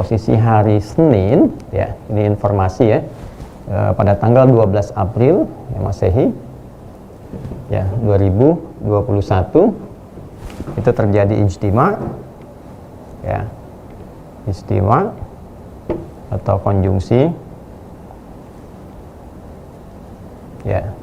posisi hari Senin, ya, ini informasi ya, pada tanggal 12 April ya, Masehi, ya, 2021 itu terjadi ijtima, ya, ijtima atau konjungsi, ya.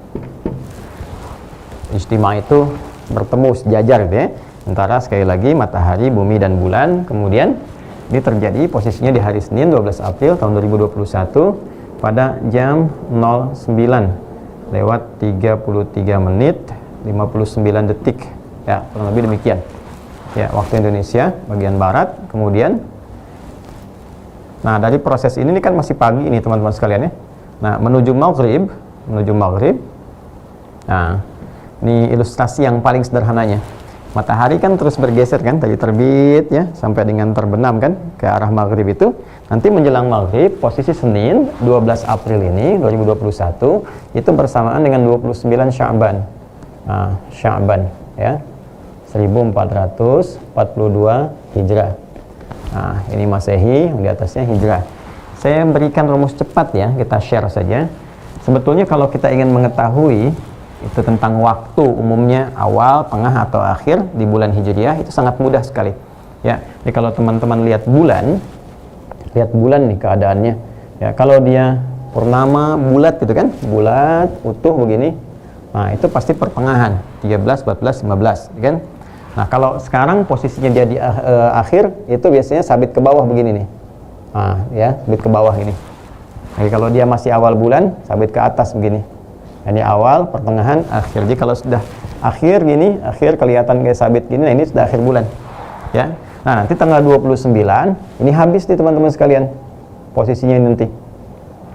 Ijtima itu bertemu sejajar gitu ya, antara sekali lagi matahari, bumi dan bulan. Kemudian ini terjadi posisinya di hari Senin 12 April tahun 2021 pada jam 09:33:59 ya, kurang lebih demikian ya, waktu Indonesia bagian barat. Kemudian nah, dari proses ini kan masih pagi ini teman-teman sekalian ya. Nah, menuju maghrib, nah, ini ilustrasi yang paling sederhananya. Matahari kan terus bergeser kan, dari terbit ya sampai dengan terbenam kan ke arah maghrib itu. Nanti menjelang maghrib, posisi Senin 12 April ini 2021 itu bersamaan dengan 29 Sya'ban. Nah, Sya'ban ya, 1442 Hijrah. Nah, ini Masehi, di atasnya Hijrah. Saya berikan rumus cepat ya, kita share saja. Sebetulnya kalau kita ingin mengetahui itu tentang waktu umumnya awal, tengah atau akhir di bulan Hijriah, itu sangat mudah sekali ya. Jadi kalau teman-teman lihat bulan nih keadaannya ya, kalau dia purnama bulat gitu kan, bulat utuh begini, nah itu pasti pertengahan 13, 14, 15 kan. Nah, kalau sekarang posisinya dia di akhir, itu biasanya sabit ke bawah begini nih. Nah ya, sabit ke bawah ini. Jadi kalau dia masih awal bulan, sabit ke atas begini. Ini awal, pertengahan, akhir. Jadi kalau sudah akhir gini, akhir kelihatan kayak sabit gini, nah ini sudah akhir bulan. Ya. Nah, nanti tanggal 29 ini habis nih teman-teman sekalian. Posisinya ini nanti.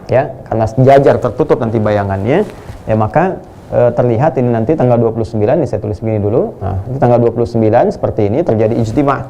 Ya, karena sejajar tertutup nanti bayangannya, ya maka terlihat ini nanti tanggal 29, ini saya tulis begini dulu. Nah, nanti tanggal 29 seperti ini terjadi ijtima.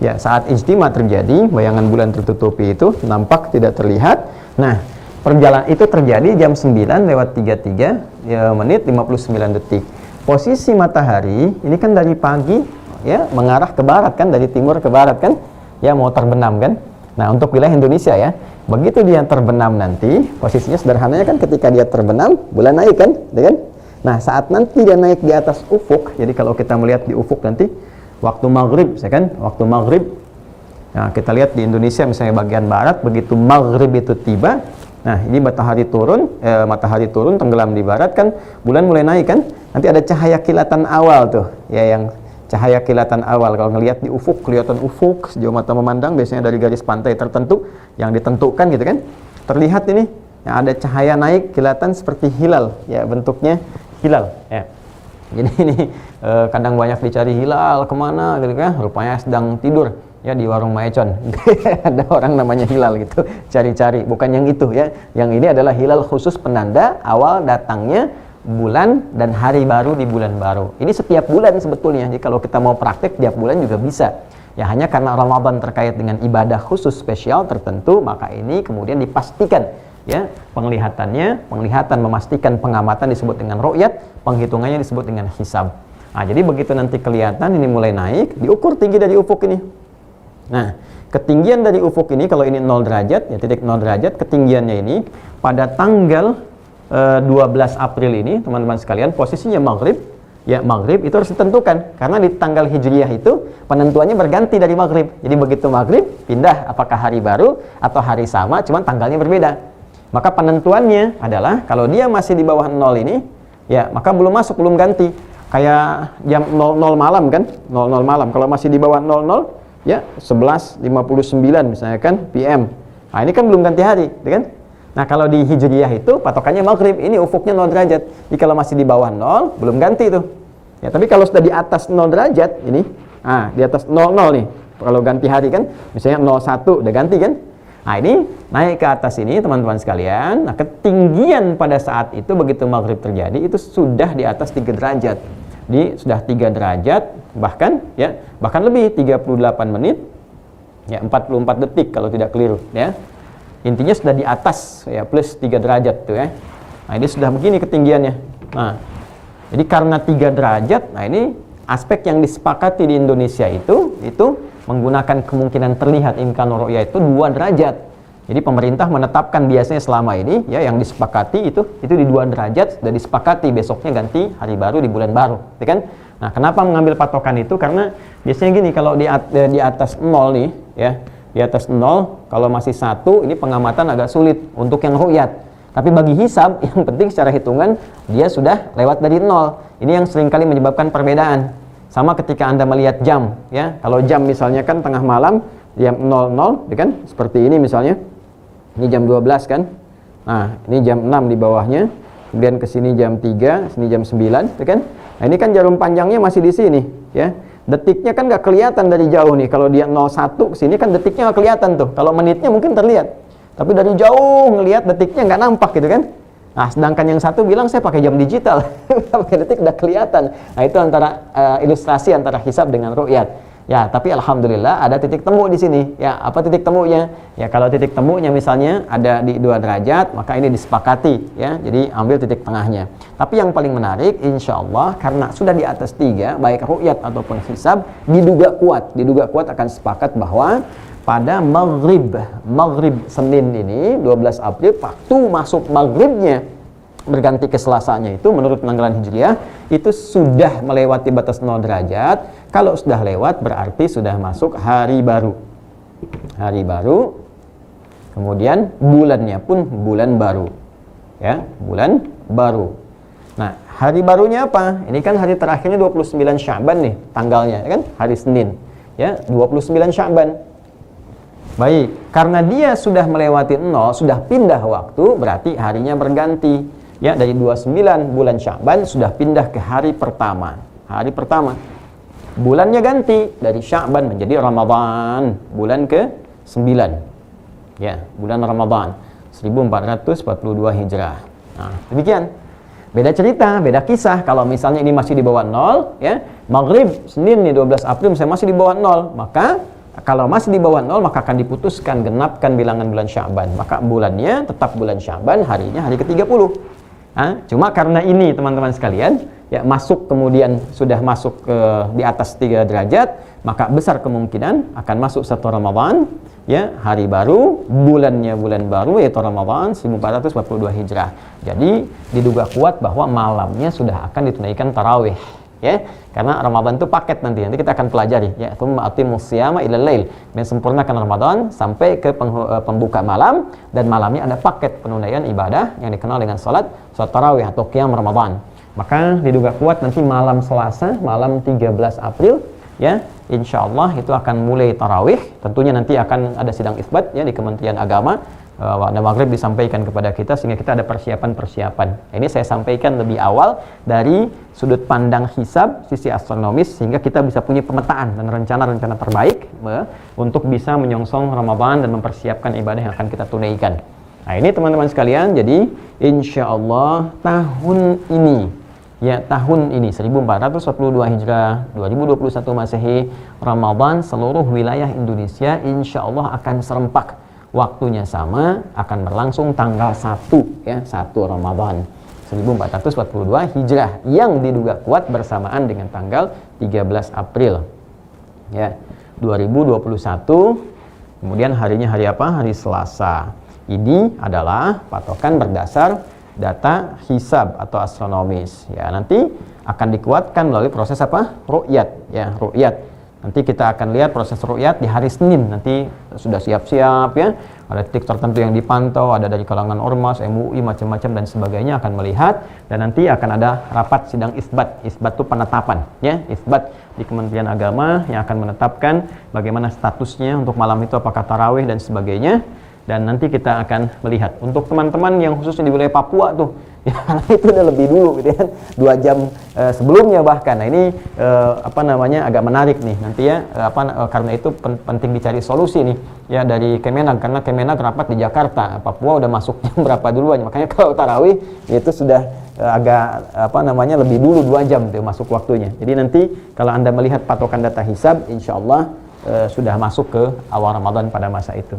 Ya, saat ijtima terjadi, bayangan bulan tertutupi itu nampak tidak terlihat. Nah, perjalanan itu terjadi jam 9:33 ya, menit 59 detik. Posisi matahari ini kan dari pagi ya mengarah ke barat kan, dari timur ke barat kan, ya mau terbenam kan. Nah, untuk wilayah Indonesia ya, begitu dia terbenam nanti, posisinya sederhananya kan ketika dia terbenam, bulan naik kan, gitu kan. Nah, saat nanti dia naik di atas ufuk, jadi kalau kita melihat di ufuk nanti waktu maghrib, ya kan, waktu maghrib. Nah, kita lihat di Indonesia misalnya bagian barat, begitu maghrib itu tiba. Nah, ini matahari turun tenggelam di barat kan, bulan mulai naik kan. Nanti ada cahaya kilatan awal tuh, ya, yang cahaya kilatan awal. Kalau ngelihat di ufuk, kelihatan ufuk sejauh mata memandang, biasanya dari garis pantai tertentu yang ditentukan gitu kan. Terlihat ini, yang ada cahaya naik kilatan seperti hilal, ya, bentuknya hilal. Ya. Jadi ini kadang banyak dicari hilal kemana gitu kan, rupanya sedang tidur. Ya, di warung Maecon ada orang namanya hilal gitu, cari-cari, bukan yang itu ya. Yang ini adalah hilal khusus penanda awal datangnya bulan dan hari baru di bulan baru. Ini setiap bulan sebetulnya, jadi kalau kita mau praktek tiap bulan juga bisa ya, hanya karena Ramadan terkait dengan ibadah khusus spesial tertentu, maka ini kemudian dipastikan ya, penglihatan memastikan, pengamatan disebut dengan ru'yat, penghitungannya disebut dengan hisab. Nah, jadi begitu nanti kelihatan ini mulai naik, diukur tinggi dari ufuk ini. Nah, ketinggian dari ufuk ini, kalau ini 0 derajat, ya titik 0 derajat, ketinggiannya ini pada tanggal 12 April ini, teman-teman sekalian, posisinya maghrib, ya maghrib itu harus ditentukan, karena di tanggal Hijriah itu penentuannya berganti dari maghrib. Jadi begitu maghrib, pindah apakah hari baru atau hari sama, cuman tanggalnya berbeda. Maka penentuannya adalah, kalau dia masih di bawah 0 ini, ya maka belum masuk, belum ganti. Kayak jam 00 malam kan, 00 malam, kalau masih di bawah 00, ya 11:59 misalnya kan PM. Nah, ini kan belum ganti hari, kan? Nah, kalau di Hijriah itu patokannya maghrib, ini ufuknya 0 derajat. Jadi kalau masih di bawah 0 belum ganti itu. Ya, tapi kalau sudah di atas 0 derajat ini, di atas 00 nih. Kalau ganti hari kan, misalnya 01 udah ganti kan? Nah, ini naik ke atas ini teman-teman sekalian. Nah, ketinggian pada saat itu begitu maghrib terjadi itu sudah di atas 3 derajat. Sudah 3 derajat, bahkan lebih, 38 menit ya 44 detik kalau tidak keliru ya. Intinya sudah di atas ya, plus 3 derajat tuh ya. Nah, ini sudah begini ketinggiannya. Nah, jadi karena 3 derajat, nah ini aspek yang disepakati di Indonesia itu menggunakan kemungkinan terlihat imkanur ru'ya itu 2 derajat. Jadi pemerintah menetapkan biasanya selama ini ya yang disepakati itu di 2 derajat, sudah disepakati besoknya ganti hari baru di bulan baru, ya kan? Nah, kenapa mengambil patokan itu? Karena biasanya gini, kalau di atas 0 nih ya, di atas 0 kalau masih 1 ini pengamatan agak sulit untuk yang ru'yat. Tapi bagi hisab yang penting secara hitungan dia sudah lewat dari 0. Ini yang seringkali menyebabkan perbedaan. Sama ketika Anda melihat jam ya. Kalau jam misalnya kan tengah malam jam 00 ya kan? Seperti ini misalnya. Ini jam 12 kan. Nah, ini jam 6 di bawahnya. Kemudian ke sini jam 3, sini jam 9, ya kan? Nah, ini kan jarum panjangnya masih di sini, ya. Detiknya kan nggak kelihatan dari jauh nih. Kalau dia 01 ke sini kan detiknya nggak kelihatan tuh. Kalau menitnya mungkin terlihat. Tapi dari jauh ngelihat detiknya nggak nampak gitu kan. Nah, sedangkan yang satu bilang saya pakai jam digital. Pakai detik udah kelihatan. Nah, itu antara ilustrasi antara hisab dengan ru'yat. Ya, tapi alhamdulillah ada titik temu di sini. Ya, apa titik temunya? Ya, kalau titik temunya misalnya ada di 2 derajat, maka ini disepakati ya. Jadi ambil titik tengahnya. Tapi yang paling menarik insya Allah karena sudah di atas 3, baik ru'yat ataupun hisab, diduga kuat akan sepakat bahwa pada maghrib Senin ini 12 April waktu masuk maghribnya berganti ke Selasanya itu menurut penanggalan Hijriah itu sudah melewati batas 0 derajat. Kalau sudah lewat berarti sudah masuk hari baru. Hari baru. Kemudian bulannya pun bulan baru. Ya, bulan baru. Nah, hari barunya apa? Ini kan hari terakhirnya 29 Sya'ban nih tanggalnya, kan? Hari Senin. Ya, 29 Sya'ban. Baik, karena dia sudah melewati 0, sudah pindah waktu, berarti harinya berganti. Ya, dari 29 bulan Sya'ban sudah pindah ke hari pertama. Hari pertama. Bulannya ganti dari Sya'ban menjadi Ramadan, bulan ke-9. Ya, bulan Ramadan 1442 Hijrah. Nah, demikian. Beda cerita, beda kisah. Kalau misalnya ini masih di bawah 0, ya, Maghrib Senin nih 12 April saya masih di bawah 0, maka kalau masih di bawah 0 maka akan diputuskan genapkan bilangan bulan Sya'ban. Maka bulannya tetap bulan Sya'ban, harinya hari ke-30. Cuma karena ini teman-teman sekalian ya kemudian sudah masuk ke di atas 3 derajat, maka besar kemungkinan akan masuk 1 Ramadan ya, hari baru, bulannya bulan baru yaitu Ramadan 1442 Hijrah. Jadi diduga kuat bahwa malamnya sudah akan ditunaikan tarawih ya, karena Ramadan itu paket nanti kita akan pelajari ya, tsumma atimmus shiyama ilal lail, sempurnakan Ramadan sampai ke pembuka malam, dan malamnya ada paket penunaian ibadah yang dikenal dengan salat tarawih atau qiyam Ramadan. Maka diduga kuat nanti malam Selasa, malam 13 April ya, insya Allah itu akan mulai tarawih. Tentunya nanti akan ada sidang isbat ya di Kementerian Agama. Waktu maghrib disampaikan kepada kita sehingga kita ada persiapan-persiapan. Ini saya sampaikan lebih awal dari sudut pandang hisab, sisi astronomis, sehingga kita bisa punya pemetaan dan rencana-rencana terbaik untuk bisa menyongsong Ramadan dan mempersiapkan ibadah yang akan kita tunaikan. Nah, ini teman-teman sekalian, jadi insya Allah tahun ini 1442 Hijrah 2021 Masehi, Ramadan seluruh wilayah Indonesia insya Allah akan serempak. Waktunya sama, akan berlangsung tanggal 1 ya, 1 Ramadan 1442 Hijrah yang diduga kuat bersamaan dengan tanggal 13 April ya 2021. Kemudian harinya hari apa? Hari Selasa. Ini adalah patokan berdasar data hisab atau astronomis ya. Nanti akan dikuatkan melalui proses apa? Ru'yat ya, ru'yat. Nanti kita akan lihat proses ru'yat di hari Senin. Nanti sudah siap-siap ya. Ada titik tertentu yang dipantau, ada dari kalangan ormas, MUI, macam-macam dan sebagainya akan melihat. Dan nanti akan ada rapat sidang isbat. Isbat itu penetapan ya. Isbat di Kementerian Agama yang akan menetapkan bagaimana statusnya untuk malam itu, apakah tarawih dan sebagainya. Dan nanti kita akan melihat untuk teman-teman yang khususnya di wilayah Papua tuh ya, karena itu udah lebih dulu gitu kan, 2 jam sebelumnya bahkan. Nah, ini agak menarik nih nanti ya, karena itu penting dicari solusi nih ya dari Kemenag, karena Kemenag rapat di Jakarta, Papua udah masuk jam berapa duluan, makanya kalau tarawih itu sudah lebih dulu 2 jam tuh masuk waktunya. Jadi nanti kalau Anda melihat patokan data hisab, insya Allah sudah masuk ke awal Ramadan pada masa itu.